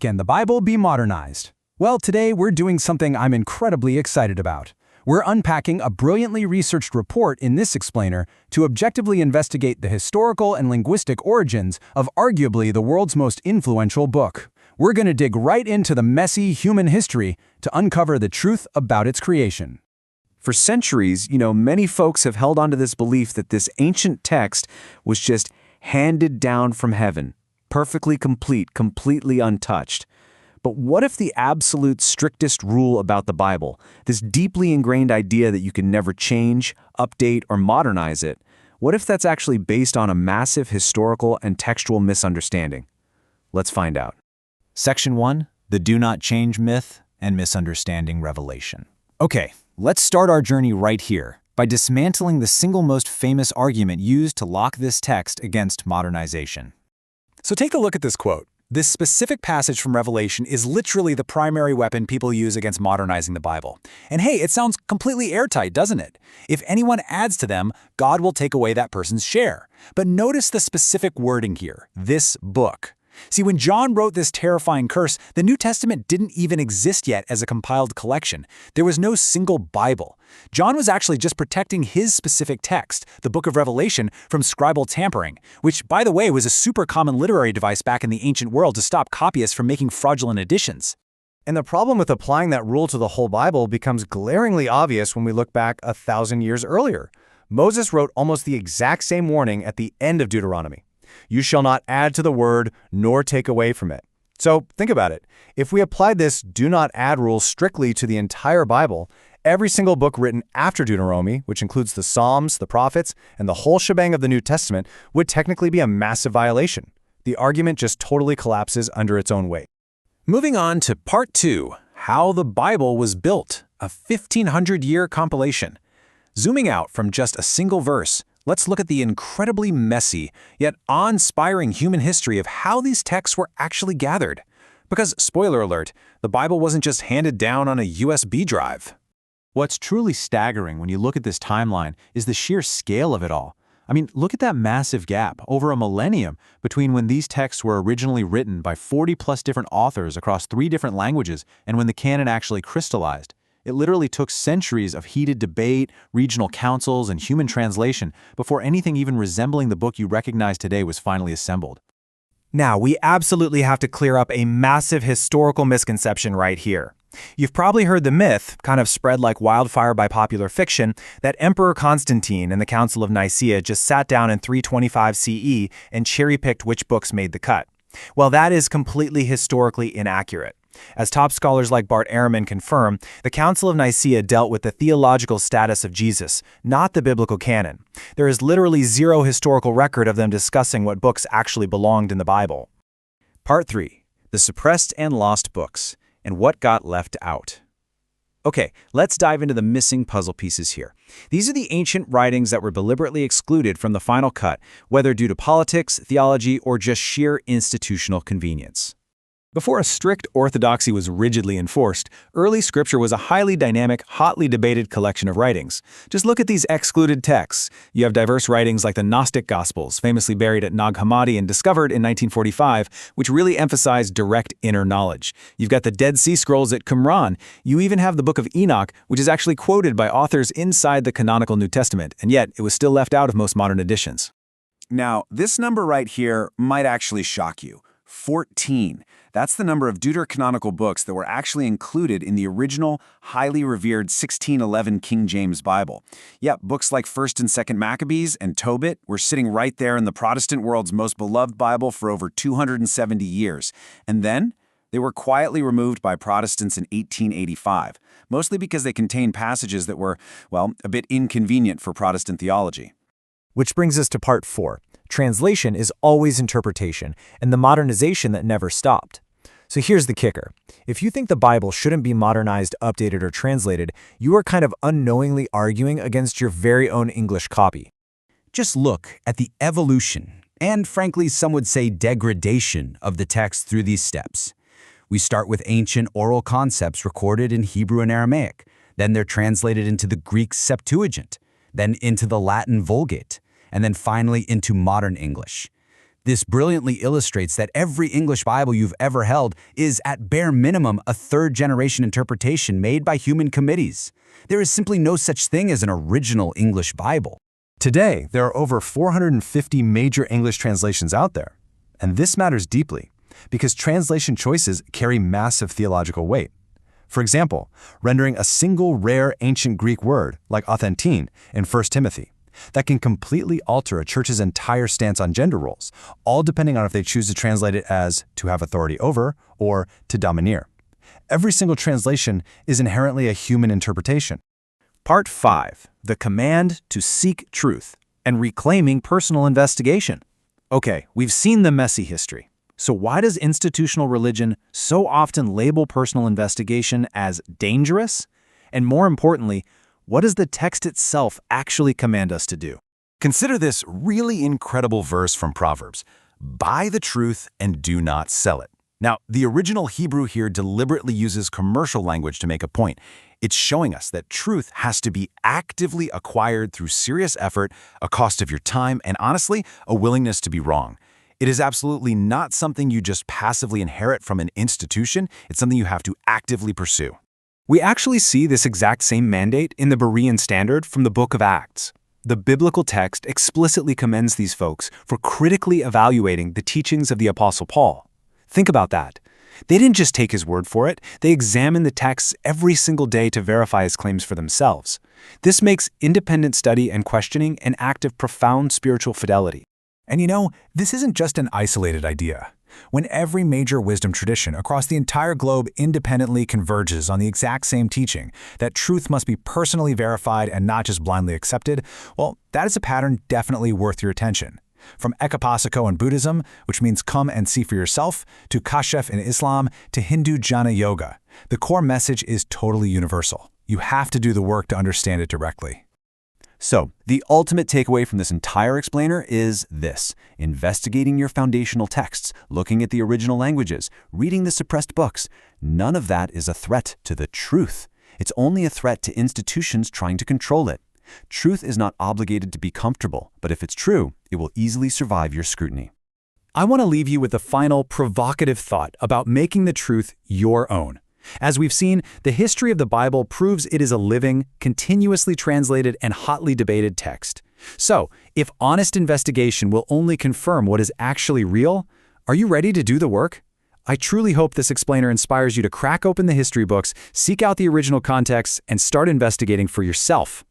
Can the Bible be modernized? Well, today we're doing something I'm incredibly excited about. We're unpacking a brilliantly researched report in this explainer to objectively investigate the historical and linguistic origins of arguably the world's most influential book. We're going to dig right into the messy human history to uncover the truth about its creation. For centuries, many folks have held on to this belief that this ancient text was just handed down from heaven, perfectly complete, completely untouched. But what if the absolute strictest rule about the Bible, this deeply ingrained idea that you can never change, update, or modernize it, what if that's actually based on a massive historical and textual misunderstanding? Let's find out. Section 1, the Do Not Change Myth and Misunderstanding Revelation. Okay, let's start our journey right here by dismantling the single most famous argument used to lock this text against modernization. So take a look at this quote. This specific passage from Revelation is literally the primary weapon people use against modernizing the Bible. And hey, it sounds completely airtight, doesn't it? If anyone adds to them, God will take away that person's share. But notice the specific wording here, this book. See, when John wrote this terrifying curse, the New Testament didn't even exist yet as a compiled collection. There was no single Bible. John was actually just protecting his specific text, the book of Revelation, from scribal tampering, which, by the way, was a super common literary device back in the ancient world to stop copyists from making fraudulent additions. And the problem with applying that rule to the whole Bible becomes glaringly obvious when we look back 1,000 years earlier. Moses wrote almost the exact same warning at the end of Deuteronomy. You shall not add to the word, nor take away from it. So think about it. If we applied this do not add rule strictly to the entire Bible, every single book written after Deuteronomy, which includes the Psalms, the prophets, and the whole shebang of the New Testament, would technically be a massive violation. The argument just totally collapses under its own weight. Moving on to Part 2, How the Bible Was Built, a 1,500-year compilation. Zooming out from just a single verse, let's look at the incredibly messy, yet awe-inspiring human history of how these texts were actually gathered. Because, spoiler alert, the Bible wasn't just handed down on a USB drive. What's truly staggering when you look at this timeline is the sheer scale of it all. I mean, look at that massive gap, over a millennium, between when these texts were originally written by 40+ different authors across 3 different languages and when the canon actually crystallized. It literally took centuries of heated debate, regional councils, and human translation before anything even resembling the book you recognize today was finally assembled. Now, we absolutely have to clear up a massive historical misconception right here. You've probably heard the myth, kind of spread like wildfire by popular fiction, that Emperor Constantine in the Council of Nicaea just sat down in 325 CE and cherry-picked which books made the cut. Well, that is completely historically inaccurate. As top scholars like Bart Ehrman confirm, the Council of Nicaea dealt with the theological status of Jesus, not the biblical canon. There is literally zero historical record of them discussing what books actually belonged in the Bible. Part 3, the suppressed and lost books, and what got left out. Okay, let's dive into the missing puzzle pieces here. These are the ancient writings that were deliberately excluded from the final cut, whether due to politics, theology, or just sheer institutional convenience. Before a strict orthodoxy was rigidly enforced, early scripture was a highly dynamic, hotly debated collection of writings. Just look at these excluded texts. You have diverse writings like the Gnostic Gospels, famously buried at Nag Hammadi and discovered in 1945, which really emphasized direct inner knowledge. You've got the Dead Sea Scrolls at Qumran. You even have the Book of Enoch, which is actually quoted by authors inside the canonical New Testament, and yet it was still left out of most modern editions. Now, this number right here might actually shock you. 14. That's the number of deuterocanonical books that were actually included in the original, highly revered 1611 King James Bible. Yeah, books like 1st and 2nd Maccabees and Tobit were sitting right there in the Protestant world's most beloved Bible for over 270 years. And then they were quietly removed by Protestants in 1885, mostly because they contained passages that were, well, a bit inconvenient for Protestant theology. Which brings us to Part 4. Translation is always interpretation, and the modernization that never stopped. So here's the kicker. If you think the Bible shouldn't be modernized, updated, or translated, you are kind of unknowingly arguing against your very own English copy. Just look at the evolution, and frankly some would say degradation, of the text through these steps. We start with ancient oral concepts recorded in Hebrew and Aramaic. Then they're translated into the Greek Septuagint, then into the Latin Vulgate, and then finally into modern English. This brilliantly illustrates that every English Bible you've ever held is, at bare minimum, a third-generation interpretation made by human committees. There is simply no such thing as an original English Bible. Today, there are over 450 major English translations out there. And this matters deeply, because translation choices carry massive theological weight. For example, rendering a single rare ancient Greek word, like authentine, in 1 Timothy, that can completely alter a church's entire stance on gender roles, all depending on if they choose to translate it as to have authority over or to domineer. Every single translation is inherently a human interpretation. Part 5. The command to seek truth and reclaiming personal investigation. Okay, we've seen the messy history. So why does institutional religion so often label personal investigation as dangerous? And more importantly, what does the text itself actually command us to do? Consider this really incredible verse from Proverbs. Buy the truth and do not sell it. Now, the original Hebrew here deliberately uses commercial language to make a point. It's showing us that truth has to be actively acquired through serious effort, a cost of your time, and honestly, a willingness to be wrong. It is absolutely not something you just passively inherit from an institution. It's something you have to actively pursue. We actually see this exact same mandate in the Berean Standard from the Book of Acts. The biblical text explicitly commends these folks for critically evaluating the teachings of the Apostle Paul. Think about that. They didn't just take his word for it, they examined the texts every single day to verify his claims for themselves. This makes independent study and questioning an act of profound spiritual fidelity. And you know, this isn't just an isolated idea. When every major wisdom tradition across the entire globe independently converges on the exact same teaching, that truth must be personally verified and not just blindly accepted, well, that is a pattern definitely worth your attention. From ekapasiko in Buddhism, which means come and see for yourself, to kashf in Islam, to Hindu jnana yoga, the core message is totally universal. You have to do the work to understand it directly. So, the ultimate takeaway from this entire explainer is this: investigating your foundational texts, looking at the original languages, reading the suppressed books. None of that is a threat to the truth. It's only a threat to institutions trying to control it. Truth is not obligated to be comfortable, but if it's true, it will easily survive your scrutiny. I want to leave you with a final provocative thought about making the truth your own. As we've seen, the history of the Bible proves it is a living, continuously translated, and hotly debated text. So, if honest investigation will only confirm what is actually real, are you ready to do the work? I truly hope this explainer inspires you to crack open the history books, seek out the original context, and start investigating for yourself.